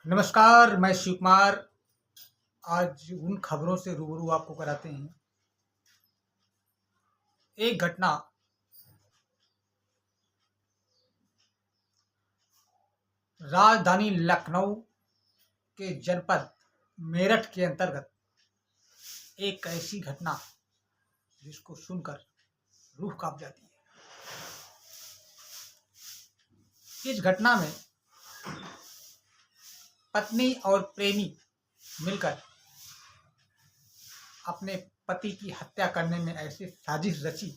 नमस्कार, मैं शिव कुमार। आज उन खबरों से रूबरू आपको कराते हैं। एक घटना राजधानी लखनऊ के जनपद मेरठ के अंतर्गत एक ऐसी घटना जिसको सुनकर रूह कांप जाती है। इस घटना में पत्नी और प्रेमी मिलकर अपने पति की हत्या करने में ऐसे साजिश रची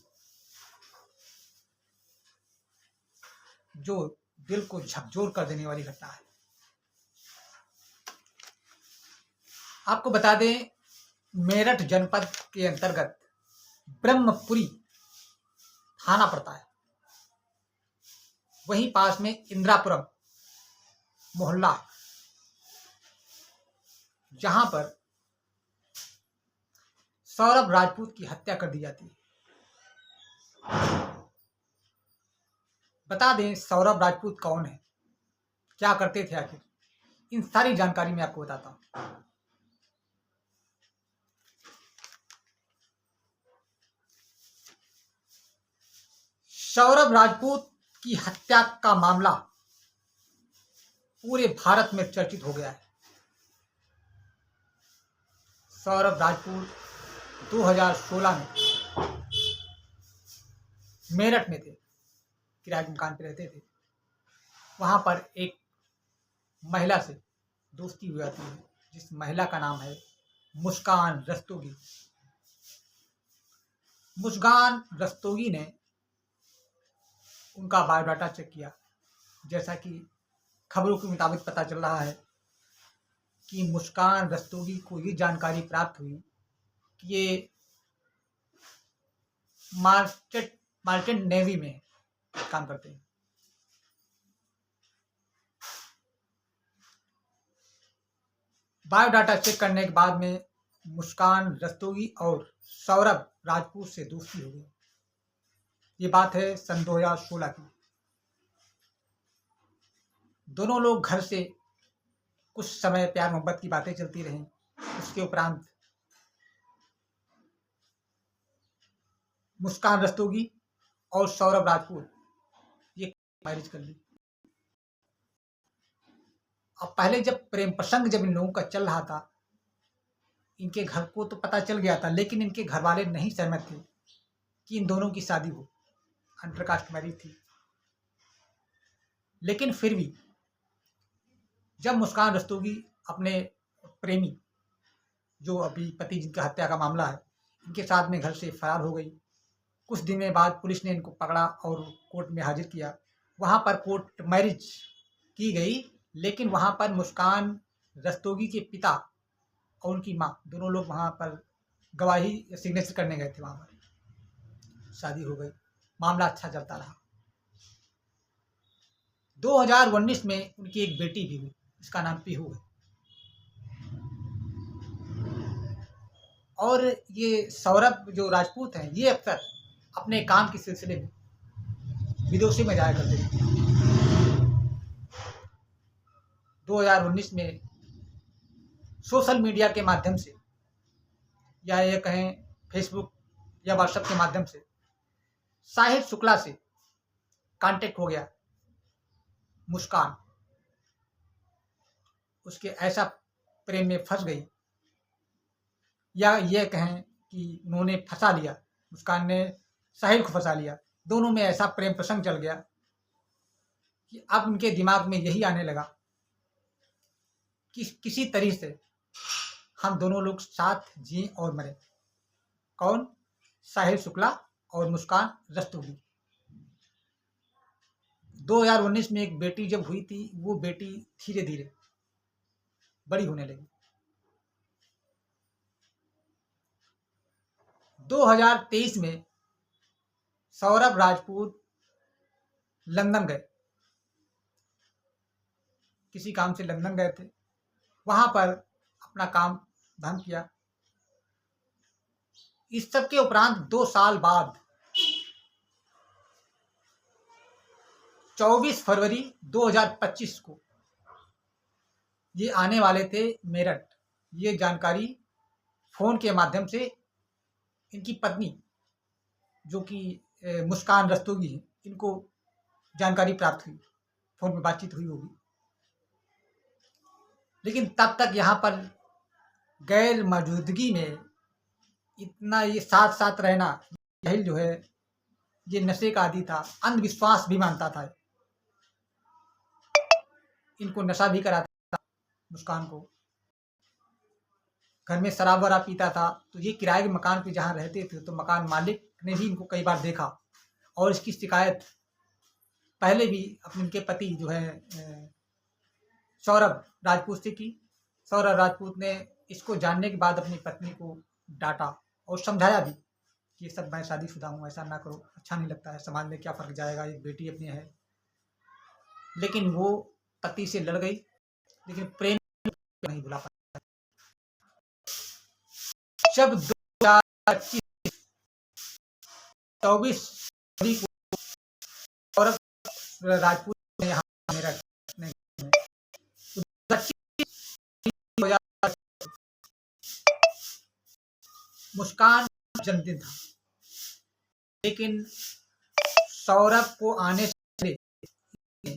जो दिल को झकझोर कर देने वाली घटना है। आपको बता दें, मेरठ जनपद के अंतर्गत ब्रह्मपुरी थाना पड़ता है। वहीं पास में इंदिरापुरम मोहल्ला, जहां पर सौरभ राजपूत की हत्या कर दी जाती है। बता दें, सौरभ राजपूत कौन है, क्या करते थे आखिर, इन सारी जानकारी मैं आपको बताता हूं। सौरभ राजपूत की हत्या का मामला पूरे भारत में चर्चित हो गया है। सौरभ राजपूत 2016 में मेरठ में थे, किराए के मकान पे रहते थे। वहां पर एक महिला से दोस्ती हुई जाती है, जिस महिला का नाम है मुस्कान रस्तोगी। मुस्कान रस्तोगी ने उनका बायोडाटा चेक किया। जैसा कि खबरों के मुताबिक पता चल रहा है कि मुस्कान रस्तोगी को ये जानकारी प्राप्त हुई कि ये मार्चेंट नेवी में काम करते हैं। बायोडाटा चेक करने के बाद में मुस्कान रस्तोगी और सौरभ राजपूत से दोस्ती हो गई। ये बात है सन 2016 की। दोनों लोग घर से कुछ समय प्यार मोहब्बत की बातें चलती रहीं। उसके उपरांत मुस्कान रस्तोगी और सौरभ राजपूत ये मैरिज कर ली। अब पहले जब प्रेम प्रसंग जब इन लोगों का चल रहा था, इनके घर को तो पता चल गया था, लेकिन इनके घर वाले नहीं सहमत थे कि इन दोनों की शादी हो। अंतरकास्ट मैरिज थी। लेकिन फिर भी जब मुस्कान रस्तोगी अपने प्रेमी, जो अभी पति जिनका हत्या का मामला है, इनके साथ में घर से फरार हो गई। कुछ दिन में बाद पुलिस ने इनको पकड़ा और कोर्ट में हाजिर किया। वहां पर कोर्ट मैरिज की गई, लेकिन वहां पर मुस्कान रस्तोगी के पिता और उनकी माँ दोनों लोग वहां पर गवाही सिग्नेचर करने गए थे। वहां पर शादी हो गई। मामला अच्छा चलता रहा। 2019 में उनकी एक बेटी भी हुई, जिसका नाम पीहू है। और ये सौरभ जो राजपूत हैं, ये अक्सर अपने काम के सिलसिले में विदेशों में जाया करते थे। 2019 में सोशल मीडिया के माध्यम से, या ये कहें फेसबुक या व्हाट्सएप के माध्यम से, साहिल शुक्ला से कांटेक्ट हो गया मुस्कान। उसके ऐसा प्रेम में फंस गई, या ये कहें कि उन्होंने फंसा लिया, मुस्कान ने साहिल को फंसा लिया। दोनों में ऐसा प्रेम प्रसंग चल गया कि अब उनके दिमाग में यही आने लगा कि किसी तरीके से हम दोनों लोग साथ जिए और मरे। कौन? साहिल शुक्ला और मुस्कान रस्तोगी। 2019 में एक बेटी जब हुई थी, वो बेटी धीरे धीरे बड़ी होने लगी। 2023 में सौरभ राजपूत लंदन गए, किसी काम से लंदन गए थे। वहां पर अपना काम धाम किया। इस सब के उपरांत 2 साल बाद 24 फरवरी 2025 को ये आने वाले थे मेरठ। ये जानकारी फ़ोन के माध्यम से इनकी पत्नी जो कि मुस्कान रस्तोगी हैं, इनको जानकारी प्राप्त हुई, फ़ोन पे बातचीत हुई होगी। लेकिन तब तक यहाँ पर गैर मौजूदगी में इतना ये साथ-साथ रहना, जहील जो है ये नशे का आदी था, अंधविश्वास भी मानता था। इनको नशा भी कराता था मुस्कान को। घर में शराब-वराब पीता था, तो ये किराए के मकान पे जहाँ रहते थे, तो मकान मालिक ने भी इनको कई बार देखा और इसकी शिकायत पहले भी अपने इनके पति जो है सौरभ राजपूत से की। सौरभ राजपूत ने इसको जानने के बाद अपनी पत्नी को डाँटा और समझाया भी कि ये सब मैं शादीशुदा हूँ, ऐसा ना करो, अच्छा नहीं लगता है, समाज में क्या फ़र्क जाएगा, एक बेटी अपनी है। लेकिन वो पति से लड़ गई, लेकिन प्रेम नहीं भुला पाई। जब 2025 24 फरवरी को सौरभ राजपूत ने यहाँ मेरठ में 2025 मुस्कान जन्मदिन था, लेकिन सौरभ को आने से पहले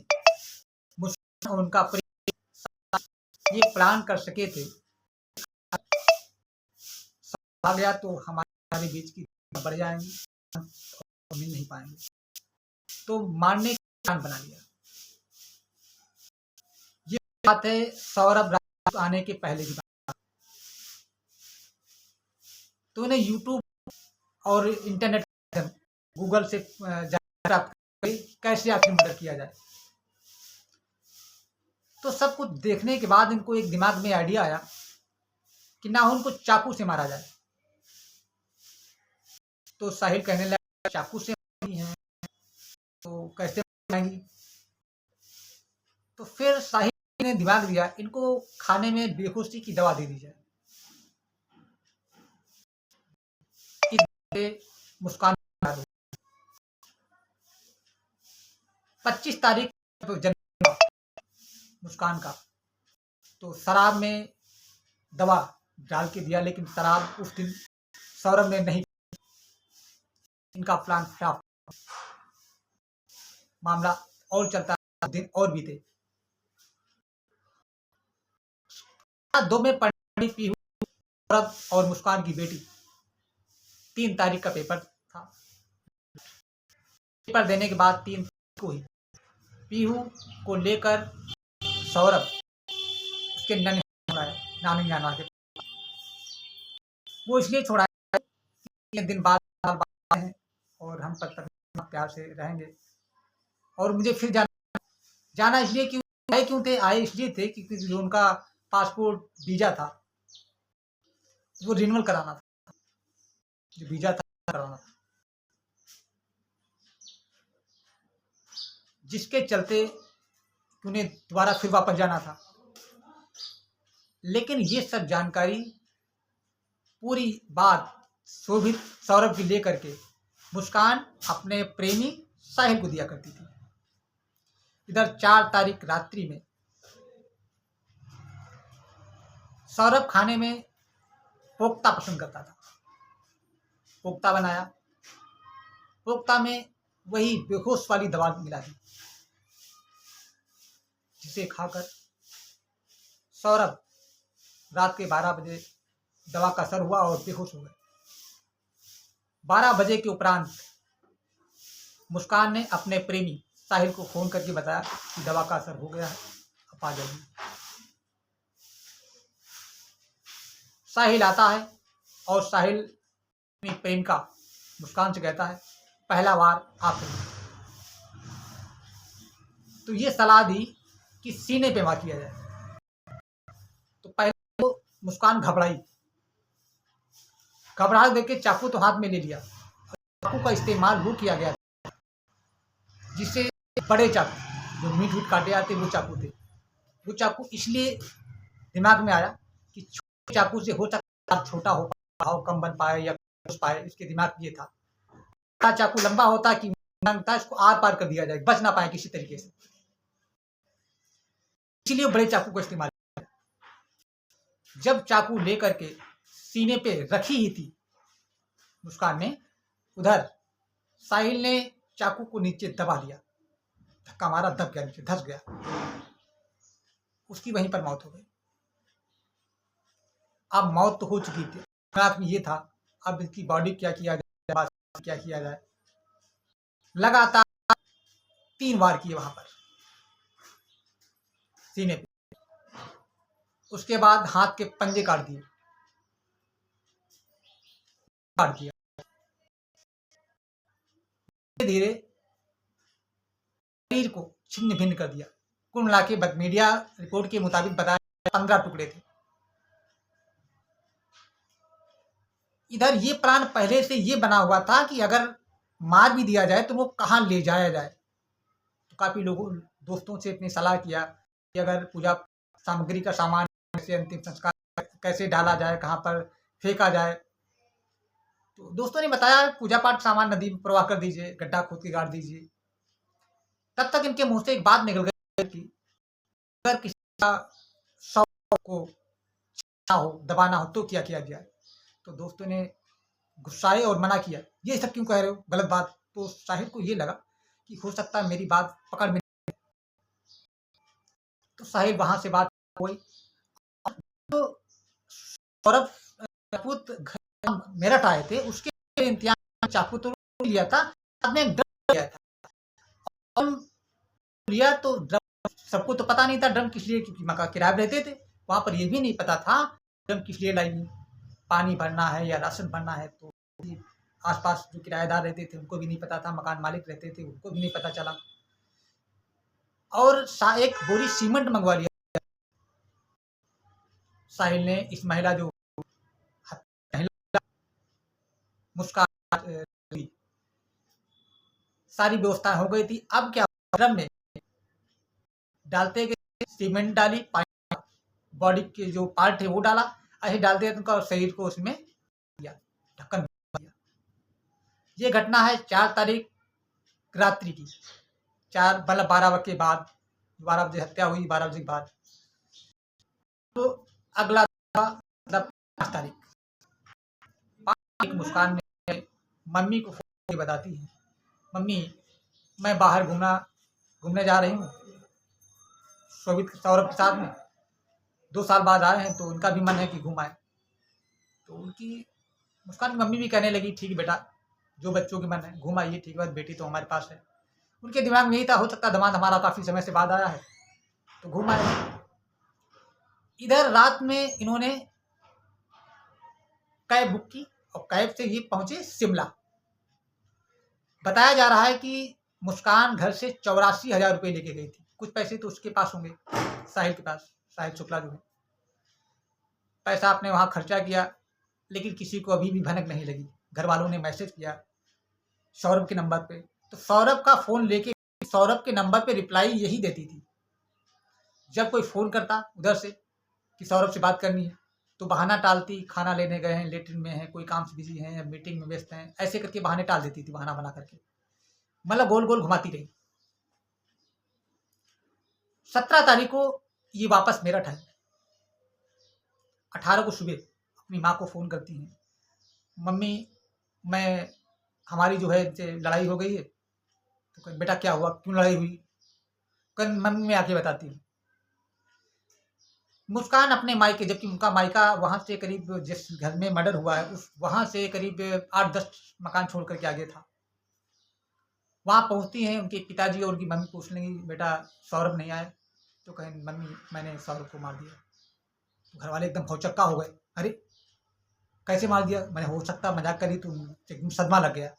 मुस्कान और उनका प्रेम ये प्लान कर सके थे। आ गया तो हमारे बीच की बढ़ जाएंगी और मिल नहीं पाएंगे, तो मारने का प्लान बना लिया। ये बात है सौरभ राजपूत आने के पहले की बात। तो उन्हें यूट्यूब और इंटरनेट गूगल से जानकारी कैसे आखिर मर्डर किया जाए। तो सब कुछ देखने के बाद इनको एक दिमाग में आइडिया आया कि नाहुन को चाकू से मारा जाए। तो साहिल कहने लगा चाकू से मारी है तो कैसे मारेंगी। तो फिर साहिल ने दिमाग दिया इनको खाने में बेहोशी की दवा दे दी जाए। मुस्कान 25 तारीख जन्म मुस्कान का, तो शराब में दवा डाल के दिया, लेकिन शराब उस दिन सौरभ ने नहीं। इनका प्लान फ्लॉप, मामला और चलता, दिन और बीते। दो में पढ़ी पीहू सौरभ और मुस्कान की बेटी 3 तारीख का पेपर था। पेपर देने के बाद 3 तारीख को ही पीहू को लेकर सौरभ उसके नानी नाना के, वो इसलिए छोड़ा 3 दिन बाद हैं और हम तक प्यार से रहेंगे। और मुझे फिर जाना इसलिए क्यों थे, आए इसलिए थे क्योंकि जो उनका पासपोर्ट वीजा था वो रिन्यूअल कराना था, जो वीजा था कराना था, जिसके चलते उन्हें दोबारा फिर वापस जाना था। लेकिन ये सब जानकारी पूरी बात शोभित सौरभ की लेकर के मुस्कान अपने प्रेमी साहिल को दिया करती थी। इधर 4 तारीख रात्रि में सौरभ खाने में पोख्ता पसंद करता था। पोख्ता बनाया, पोख्ता में वही बेहोश वाली दवा मिला दी, जिसे खाकर सौरभ रात के 12 बजे दवा का असर हुआ और बेहोश हो गए। 12 बजे के उपरांत मुस्कान ने अपने प्रेमी साहिल को फोन करके बताया कि दवा का असर हो गया है, आप आ जाइए। साहिल आता है और साहिल अपनी प्रेमिका मुस्कान से कहता है पहला वार आप। तो ये सलाह दी कि सीने पे वार किया जाए। तो पहले तो मुस्कान घबराई, घबराहट देख के चाकू तो हाथ में ले लिया। चाकू का इस्तेमाल वो किया गया जिससे बड़े चाकू जो मीट काटे आते वो चाकू थे। वो चाकू इसलिए दिमाग में आया कि छोटे चाकू से हो सकता छोटा हो पाए, कम बन पाए या पाए, इसके दिमाग ये था। बड़ा चाकू लंबा होता कि इसको आर पार कर दिया जाए, बच ना पाए किसी तरीके से, इसलिए बड़े चाकू का इस्तेमाल। जब चाकू लेकर के सीने पे रखी ही थी मुस्कान ने, उधर साहिल ने चाकू को नीचे दबा लिया, धक्का मारा, दब गया, नीचे धंस गया, उसकी वहीं पर मौत हो गई। अब मौत तो हो चुकी थी, दिमाग में ये था अब इसकी बॉडी क्या किया जाए, क्या किया जाए। लगातार 3 वार किए वहां पर सीने पे, उसके बाद हाथ के पंजे काट दिए, काट दिया। धीरे धीरे शरीर को छिन्न भिन्न कर दिया। कुल मिला के मीडिया रिपोर्ट के मुताबिक बताया 15 टुकड़े थे। इधर ये प्लान पहले से ये बना हुआ था कि अगर मार भी दिया जाए तो वो कहाँ ले जाया जाए। तो काफी लोगों दोस्तों से अपनी सलाह किया कि अगर पूजा सामग्री का सामान से अंतिम संस्कार कैसे डाला जाए, कहाँ पर फेंका जाए। तो दोस्तों ने बताया पूजा पाठ सामान नदी में प्रवाह कर दीजिए, गड्ढा खोद के गाड़ दीजिए। तब तक इनके मुंह से एक बात निकल गई कि अगर किसी का शव को हो, दबाना हो तो क्या किया जाए। तो दोस्तों ने गुस्साए और मना किया, ये सब क्यों कह रहे हो, गलत बात। तो साहिल को ये लगा कि हो सकता है मेरी बात पकड़ में। तो साहिल वहां से बात हुई, तो सौरभ राजपूत मेरठ आए थे, उसके इम्तिहान चाकू तो लिया था, आपने एक ड्रम लिया था, और लिया तो ड्रम सबको तो पता नहीं था ड्रम किस लिए, क्योंकि मकान किराए रहते थे वहां पर, ये भी नहीं पता था ड्रम किस लिए लाई, पानी भरना है या राशन भरना है। तो आसपास जो किराएदार रहते थे उनको भी नहीं पता था, मकान मालिक रहते थे उनको भी नहीं पता चला। और एक बोरी सीमेंट मंगवा लिया साहिल ने। इस महिला जो मुस्कान, सारी व्यवस्था हो गई थी। अब क्या, ड्रम में डालते गए, सीमेंट डाली, पानी, बॉडी के जो पार्ट है वो डाला, ऐसे डालते उनका शरीर को उसमें दिया, ढक्कन दिया। ये घटना है 4 तारीख रात्रि की, 12 बजे के बाद, 12 बजे हत्या हुई, 12 बजे के बाद। तो अगला मतलब 5 तारीख, 5 तारीख मुस्कान ने मम्मी को फोन करके बताती है, मम्मी मैं बाहर घूमने जा रही हूँ शोभित सौरभ के साथ में, 2 साल बाद आए हैं तो उनका भी मन है कि घूम आए। तो उनकी मुस्कान की मम्मी भी कहने लगी ठीक है बेटा, जो बच्चों की मन है घूम आइए, ठीक है, बेटी तो हमारे पास है। उनके दिमाग में यही था, हो सकता दामाद हमारा काफी समय से बाद आया है तो घूम आए। इधर रात में इन्होंने कैब बुक की और कैब से ये पहुंचे शिमला। बताया जा रहा है कि मुस्कान घर से 84,000 रुपये लेके गई थी, कुछ पैसे तो उसके पास होंगे, साहिल के पास, साहिल शुक्ला जो है। पैसा आपने वहां खर्चा किया, लेकिन किसी को अभी भी भनक नहीं लगी। घर वालों ने मैसेज किया सौरभ के नंबर पे, तो सौरभ का फोन लेके सौरभ के नंबर पे रिप्लाई यही देती थी, जब कोई फोन करता उधर से कि सौरभ से बात करनी है तो बहाना टालती, खाना लेने गए हैं, लेटरिन में है, कोई काम से बिजी हैं या मीटिंग में व्यस्त हैं, ऐसे करके बहाने टाल देती थी, बहाना बना करके, मतलब गोल गोल घुमाती रही। 17 तारीख को ये वापस मेरठ है। 18 को सुबह अपनी माँ को फोन करती हैं, मम्मी हमारी जो है लड़ाई हो गई है। तो बेटा क्या हुआ, क्यों लड़ाई हुई, कल मम्मी में आके बताती हूँ। मुस्कान अपने मायके, जबकि उनका मायका वहां से करीब, जिस घर में मर्डर हुआ है उस वहां से करीब 8-10 मकान छोड़ करके आगे था। वहां पहुंचती हैं, उनके पिताजी और उनकी मम्मी पूछ लेंगी बेटा सौरभ नहीं आए, तो कहें मम्मी मैंने सौरभ को मार दिया। तो घर वाले एकदम भौचक्का हो गए, अरे कैसे मार दिया, मैंने हो सकता मजाक करी तो एकदम सदमा लग गया।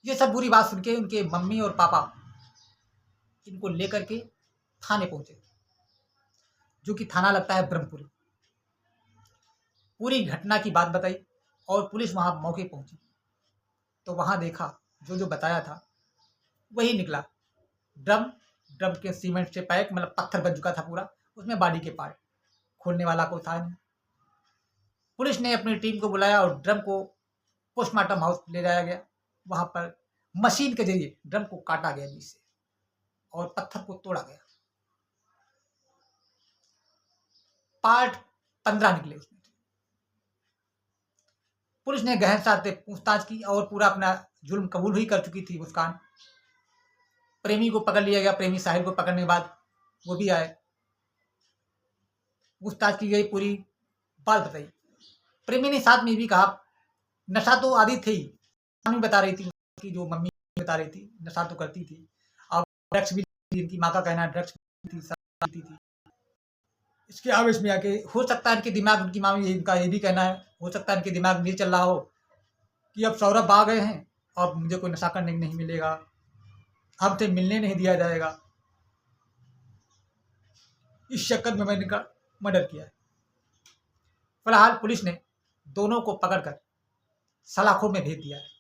ये सब बुरी बात सुन के उनके मम्मी और पापा इनको लेकर के थाने पहुंचे, जो कि थाना लगता है ब्रह्मपुरी। पूरी घटना की बात बताई और पुलिस वहां मौके पहुंची तो वहां देखा जो जो बताया था वही निकला। ड्रम ड्रम के सीमेंट से पैक, मतलब पत्थर बन चुका था पूरा, उसमें बॉडी के पार्ट, खोलने वाला को था नहीं। पुलिस ने अपनी टीम को बुलाया और ड्रम को पोस्टमार्टम हाउस ले जाया गया। वहां पर मशीन के जरिए ड्रम को काटा गया बीच से और पत्थर को तोड़ा गया। पार्ट 15 निकले उसमें। पुलिस ने गहनता से पूछताछ की और पूरा अपना जुल्म कबूल ही कर चुकी थी मुस्कान। प्रेमी को पकड़ लिया गया। प्रेमी साहिल को पकड़ने के बाद वो भी आए, पूछताछ की गई, पूरी बात बताई। प्रेमी ने साथ में ये भी कहा नशा तो आदि थी, मम्मी बता रही थी, उसकी जो मम्मी बता रही थी नशा तो करती थी, और ड्रग्स भी, इनकी माँ का कहना है ड्रग्स भी थी। इसके आवेश में आके हो सकता है इनके दिमाग, उनकी मामी इनका ये भी कहना है, हो सकता है इनके दिमाग में ये चल रहा हो कि अब सौरभ आ गए हैं, अब मुझे कोई नशा करने नहीं मिलेगा, हमसे मिलने नहीं दिया जाएगा, इस चक्कर में मैंने इनका मर्डर किया है। फिलहाल पुलिस ने दोनों को पकड़कर सलाखों में भेज दिया है।